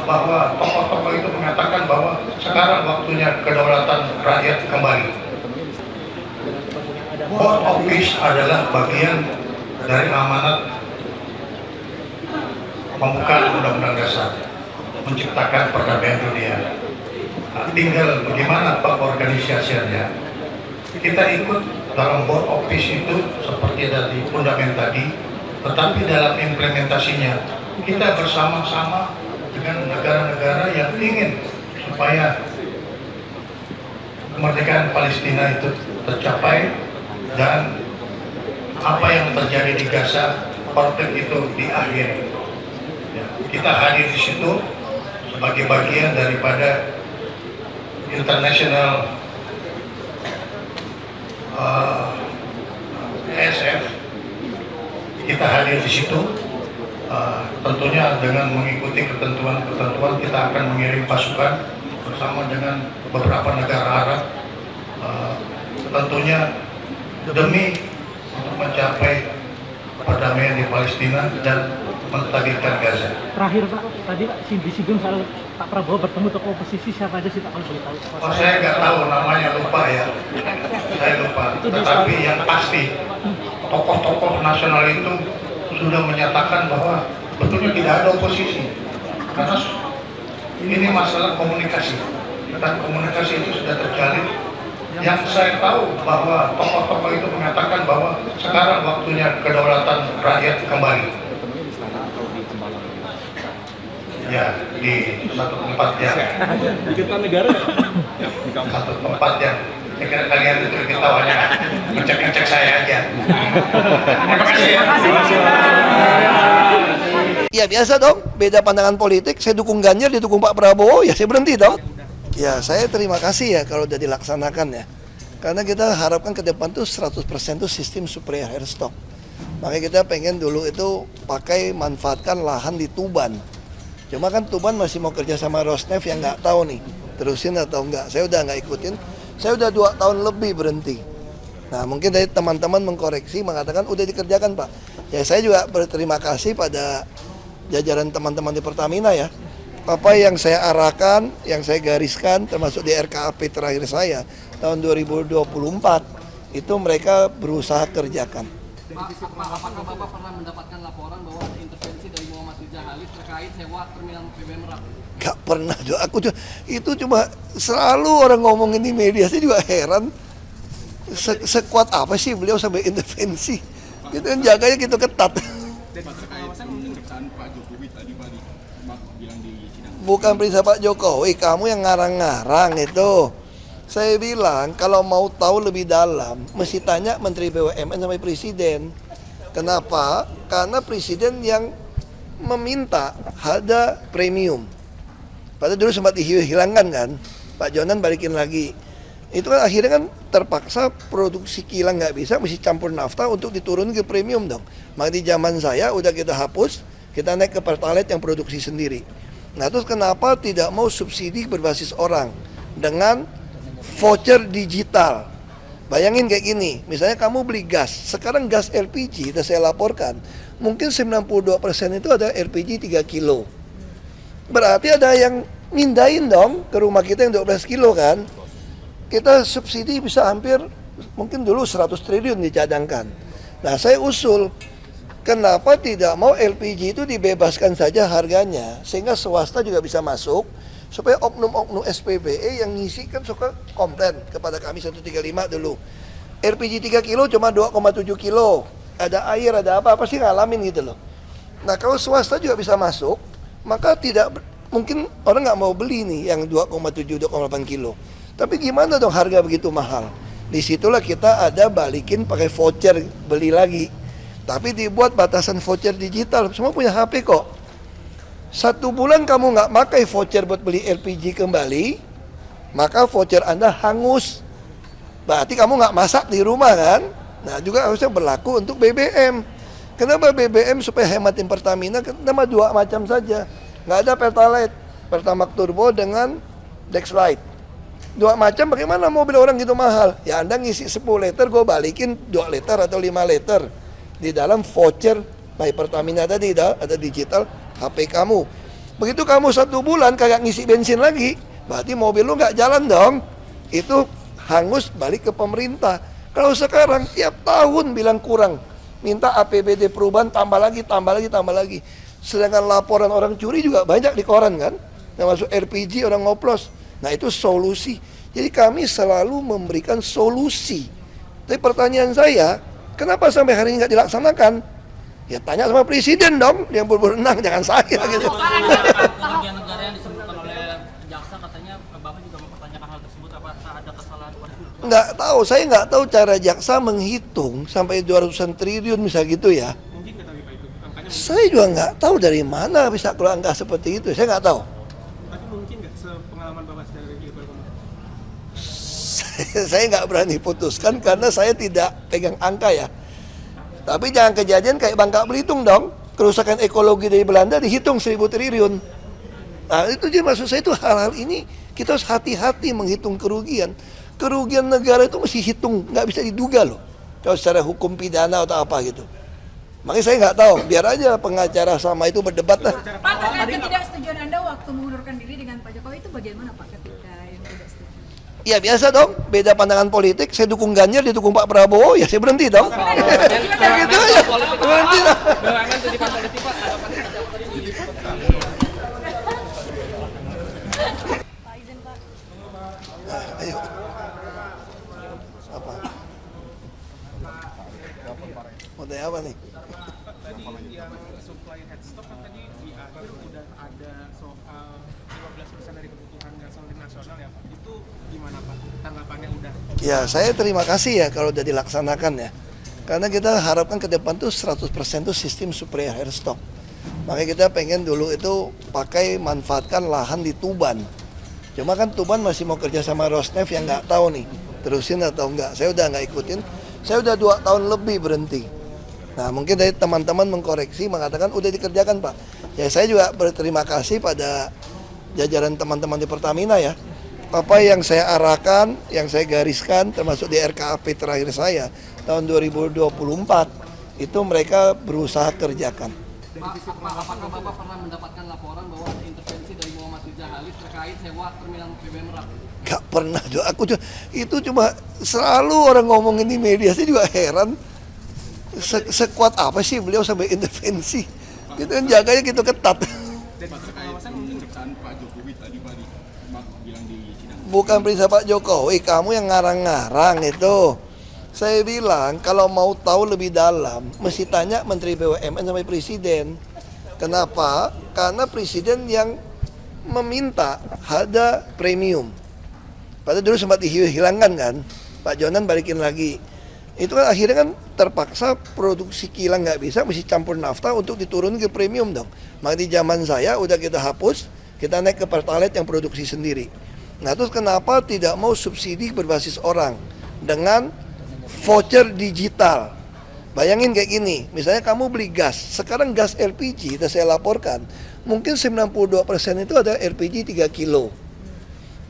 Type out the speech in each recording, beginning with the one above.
bahwa tokoh-tokoh itu mengatakan bahwa sekarang waktunya kedaulatan rakyat kembali. Board Office adalah bagian dari amanat pembukaan Undang-Undang Dasar, menciptakan perdamaian dunia. Nah, tinggal bagaimana Pak organisasinya. Kita ikut dalam Board Office itu seperti dari fundament tadi, tetapi dalam implementasinya kita bersama-sama dengan negara-negara yang ingin supaya kemerdekaan Palestina itu tercapai dan apa yang terjadi di Gaza, konflik itu diakhiri. Ya, kita hadir di situ sebagai bagian daripada international ESF. Kita hadir di situ. Tentunya dengan mengikuti ketentuan-ketentuan kita akan mengirim pasukan bersama dengan beberapa negara Arab, tentunya demi untuk mencapai perdamaian di Palestina dan menstabilkan Gaza. Terakhir Pak, tadi disinggung soal Pak Prabowo bertemu tokoh oposisi, siapa aja sih Pak kalau boleh tahu? Oh, saya nggak tahu namanya, lupa ya. Saya lupa. Tetapi yang pasti tokoh-tokoh nasional itu sudah menyatakan bahwa betulnya tidak ada oposisi, karena ini masalah komunikasi, dan komunikasi itu sudah terjalin. Yang saya tahu bahwa tokoh-tokoh itu mengatakan bahwa sekarang waktunya kedaulatan rakyat kembali. Ya, di satu tempat yang di negara, satu tempat yang saya kira kalian itu kita hanya ngecek-ngecek saya aja. Terima kasih ya. Ya biasa dong, beda pandangan politik. Saya dukung Ganjar, dia dukung Pak Prabowo, ya saya berhenti dong. Ya saya terima kasih ya kalau udah dilaksanakan ya. Karena kita harapkan ke depan tuh 100% tuh sistem supplier air stock. Makanya kita pengen dulu itu manfaatkan lahan di Tuban. Cuma kan Tuban masih mau kerja sama Rosneft yang nggak tahu nih, terusin atau enggak. Saya udah nggak ikutin, saya udah 2 tahun lebih berhenti. Nah mungkin dari teman-teman mengkoreksi, mengatakan udah dikerjakan Pak. Ya saya juga berterima kasih pada jajaran teman-teman di Pertamina ya. Apa yang saya arahkan, yang saya gariskan, termasuk di RKAP terakhir saya tahun 2024, itu mereka berusaha kerjakan. Apakah Bapak pernah mendapatkan laporan bahwa ada intervensi dari Muhammad Rijal Halid terkait sewa terminal BBM Merak? Gak pernah, itu cuma selalu orang ngomongin di media, saya juga heran. Sekuat apa sih beliau sampai intervensi? Gitu kan jaganya gitu ketat. Bukan perintah Pak Jokowi, kamu yang ngarang-ngarang itu. Saya bilang kalau mau tahu lebih dalam, mesti tanya Menteri BUMN sampai Presiden. Kenapa? Karena Presiden yang meminta ada premium. Padahal dulu sempat dihilangkan kan, Pak Jonan balikin lagi. Itu kan akhirnya kan terpaksa produksi kilang nggak bisa, mesti campur nafta untuk diturun ke premium dong. Maka di zaman saya udah kita hapus, kita naik ke Pertalite yang produksi sendiri. Nah terus kenapa tidak mau subsidi berbasis orang dengan voucher digital? Bayangin kayak gini, misalnya kamu beli gas, sekarang gas LPG, sudah saya laporkan, mungkin 92% itu ada LPG 3 kilo. Berarti ada yang mindahin dong ke rumah kita yang 12 kilo kan. Kita subsidi bisa hampir, mungkin dulu 100 triliun dicadangkan. Nah saya usul, kenapa tidak mau LPG itu dibebaskan saja harganya, sehingga swasta juga bisa masuk, supaya oknum-oknum SPBE yang ngisi kan suka komplain kepada kami 135 dulu. LPG 3 kilo cuma 2,7 kilo, ada air, ada apa sih ngalamin gitu loh. Nah kalau swasta juga bisa masuk, maka tidak mungkin orang nggak mau beli nih yang 2,7, 2,8 kilo. Tapi gimana dong harga begitu mahal? Disitulah kita ada balikin pakai voucher beli lagi. Tapi dibuat batasan voucher digital, semua punya HP kok. 1 bulan kamu nggak pakai voucher buat beli LPG kembali, maka voucher Anda hangus. Berarti kamu nggak masak di rumah kan? Nah juga harusnya berlaku untuk BBM. Kenapa BBM supaya hematin Pertamina? Kenapa 2 macam saja? Nggak ada Pertalite, Pertamax Turbo dengan Dexlite. 2 macam, bagaimana mobil orang gitu mahal? Ya Anda ngisi 10 liter, gue balikin 2 liter atau 5 liter. Di dalam voucher by Pertamina tadi ada digital HP kamu. Begitu kamu 1 bulan kagak ngisi bensin lagi, berarti mobil lu nggak jalan dong. Itu hangus balik ke pemerintah. Kalau sekarang tiap tahun bilang kurang, minta APBD perubahan tambah lagi, tambah lagi, tambah lagi. Sedangkan laporan orang curi juga banyak di koran kan, termasuk LPG orang ngoplos. Nah itu solusi. Jadi kami selalu memberikan solusi. Tapi pertanyaan saya, kenapa sampai hari ini nggak dilaksanakan? Ya tanya sama presiden dong, yang berwenang, jangan saya gitu. Kerugian negara yang disebutkan oleh jaksa, katanya Bapak juga mempertanyakan hal tersebut, apa ada kesalahan koreksi? Nggak tahu, saya nggak tahu cara jaksa menghitung sampai 200-an triliun misalnya gitu ya. Mungkin nggak tahu Pak itu angkanya, Saya juga nggak tahu dari mana bisa keluar angka seperti itu, saya nggak tahu. tapi mungkin nggak sepengalaman Bapak dari Bapak? Saya nggak berani putuskan karena saya tidak pegang angka ya. Tapi jangan kejadian kayak Bangka Belitung dong, kerusakan ekologi dari Belanda dihitung 1.000 triliun. Nah itu jadi maksud saya itu hal-hal ini kita harus hati-hati menghitung kerugian. Kerugian negara itu mesti hitung, nggak bisa diduga loh. Kalau secara hukum pidana atau apa gitu. Makanya saya nggak tahu, biar aja pengacara sama itu berdebat lah. Pak, terkait ketidaksetujuan Anda waktu mengundurkan diri dengan Pak Jokowi itu bagaimana Pak ketika yang tidak setuju? Ya biasa dong, beda pandangan politik. Saya dukung Ganjar, dia dukung Pak Prabowo, ya saya berhenti dong. Ya gitu aja, berhenti lah. BUMN titipan politik Pak, Pak izin Pak. Ayo. Apa? Mau tanya apa nih? Tadi yang supply headstock kan tadi di akhir udah ada soal 15% dari kebutuhan gasolin nasional ya Pak. Itu gimana Pak? Tanggapannya udah? Ya saya terima kasih ya kalau udah dilaksanakan ya. Karena kita harapkan ke depan tuh 100% tuh sistem supply headstock. Makanya kita pengen dulu itu pakai manfaatkan lahan di Tuban. Cuma kan Tuban masih mau kerja sama Rosneft yang nggak tahu nih terusin atau enggak. Saya udah nggak ikutin. Saya udah 2 tahun lebih berhenti. Nah mungkin dari teman-teman mengkoreksi mengatakan udah dikerjakan Pak. Ya saya juga berterima kasih pada jajaran teman-teman di Pertamina ya. Apa yang saya arahkan, yang saya gariskan termasuk di RKAP terakhir saya tahun 2024 itu mereka berusaha kerjakan. Pak, apakah Bapak pernah mendapatkan laporan bahwa ada intervensi dari Muhammad Rijal Halil terkait sewa terminal BBM Merak? Gak pernah juga, aku juga, itu cuma selalu orang ngomongin di media, saya juga heran sekuat apa sih beliau sampai intervensi. Itu kan jaganya gitu ketat. Bukan perintah Pak Jokowi, kamu yang ngarang-ngarang itu. Saya bilang kalau mau tahu lebih dalam, mesti tanya Menteri BUMN sampai Presiden. Kenapa? Karena Presiden yang meminta ada premium. Padahal dulu sempat dihilangkan kan, Pak Jonan balikin lagi. Itu kan akhirnya kan terpaksa produksi kilang nggak bisa, mesti campur nafta untuk diturunin ke premium dong. Maka di zaman saya udah kita hapus, kita naik ke Pertalite yang produksi sendiri. Nah terus kenapa tidak mau subsidi berbasis orang dengan voucher digital? Bayangin kayak gini, misalnya kamu beli gas, sekarang gas LPG, dan saya laporkan, mungkin 92% itu ada LPG 3 kilo.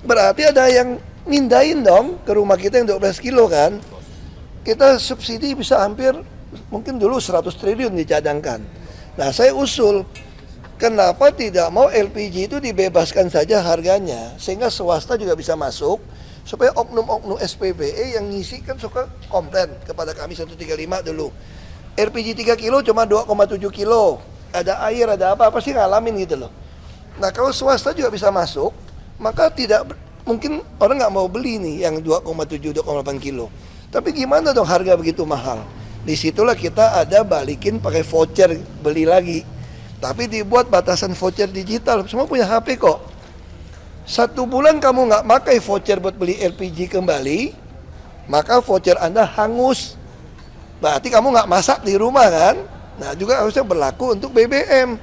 Berarti ada yang mindahin dong ke rumah kita yang 12 kilo kan. Kita subsidi bisa hampir, mungkin dulu 100 triliun dicadangkan. Nah saya usul, kenapa tidak mau LPG itu dibebaskan saja harganya, sehingga swasta juga bisa masuk, supaya oknum-oknum SPBE yang ngisi kan suka komplain kepada kami 135 dulu. LPG 3 kilo cuma 2,7 kilo, ada air, ada apa sih ngalamin gitu loh. Nah kalau swasta juga bisa masuk, maka tidak mungkin orang nggak mau beli nih yang 2,7, 2,8 kilo. Tapi gimana dong harga begitu mahal? Disitulah kita ada balikin pakai voucher beli lagi. Tapi dibuat batasan voucher digital, semua punya HP kok. 1 bulan kamu nggak pakai voucher buat beli LPG kembali, maka voucher Anda hangus. Berarti kamu nggak masak di rumah kan? Nah juga harusnya berlaku untuk BBM.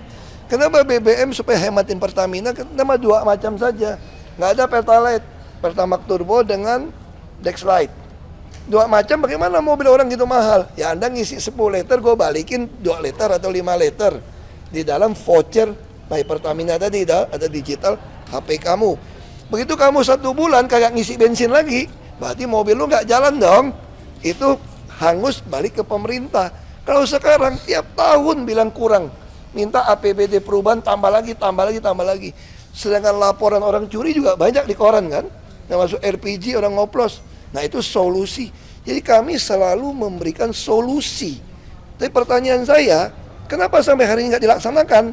Kenapa BBM supaya hematin Pertamina? Kenapa 2 macam saja? Nggak ada Pertalite, Pertamax Turbo dengan Dexlite. 2 macam, bagaimana mobil orang gitu mahal? Ya Anda ngisi 10 liter, gue balikin 2 liter atau 5 liter. Di dalam voucher by Pertamina tadi ada digital HP kamu. Begitu kamu 1 bulan kagak ngisi bensin lagi, berarti mobil lu nggak jalan dong. Itu hangus balik ke pemerintah. Kalau sekarang tiap tahun bilang kurang, minta APBD perubahan tambah lagi. Sedangkan laporan orang curi juga banyak di koran kan, yang masuk LPG orang ngoplos. Nah itu solusi. Jadi kami selalu memberikan solusi. Tapi pertanyaan saya, kenapa sampai hari ini nggak dilaksanakan?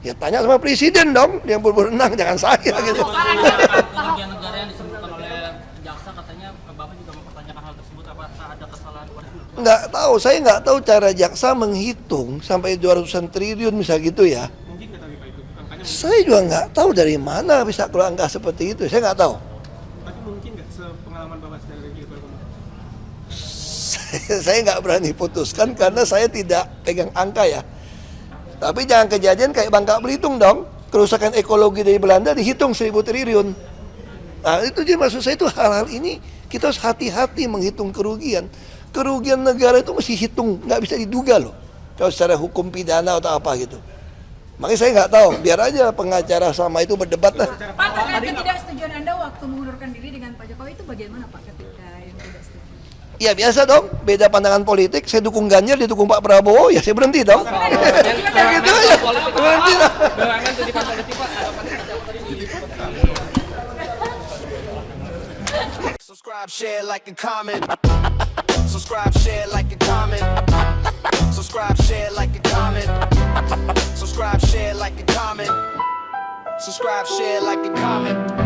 Ya tanya sama presiden dong, dia berwenang, jangan saya gitu. Kerugian negara yang disebutkan oleh jaksa, katanya Bapak juga mempertanyakan hal tersebut, apakah ada kesalahan prosedur? Nggak tahu, saya nggak tahu cara jaksa menghitung sampai 200-an triliun misalnya gitu ya. Mungkin nggak tahu Pak itu angkanya, Saya juga nggak tahu dari mana bisa keluar angka seperti itu, saya nggak tahu. tapi mungkin nggak sepengalaman Bapak dari Gilbert Komuter? Saya nggak berani putuskan karena saya tidak pegang angka ya. Tapi jangan kejadian kayak Bangka Belitung dong. Kerusakan ekologi dari Belanda dihitung 1.000 triliun. Nah itu jadi maksud saya itu hal-hal ini kita harus hati-hati menghitung kerugian. Kerugian negara itu mesti hitung, nggak bisa diduga loh. Kalau secara hukum pidana atau apa gitu. Makanya saya nggak tahu, biar aja pengacara sama itu berdebat lah. Pak, terkait ketidaksetujuan Anda waktu mengundurkan diri dengan Pak Jokowi itu bagaimana Pak ketika yang tidak setuju? Ya biasa dong, beda pandangan politik. Saya dukung Ganjar, dia dukung Pak Prabowo, ya saya berhenti dong. Ya gitu aja, berhenti lah. BUMN titipan politik Pak, harapannya seperti apa tadi? Subscribe, share, like, and comment. Subscribe, share, like, and comment. Subscribe, share, like, and comment. Subscribe, share, like, and comment. Subscribe, share, like, and comment.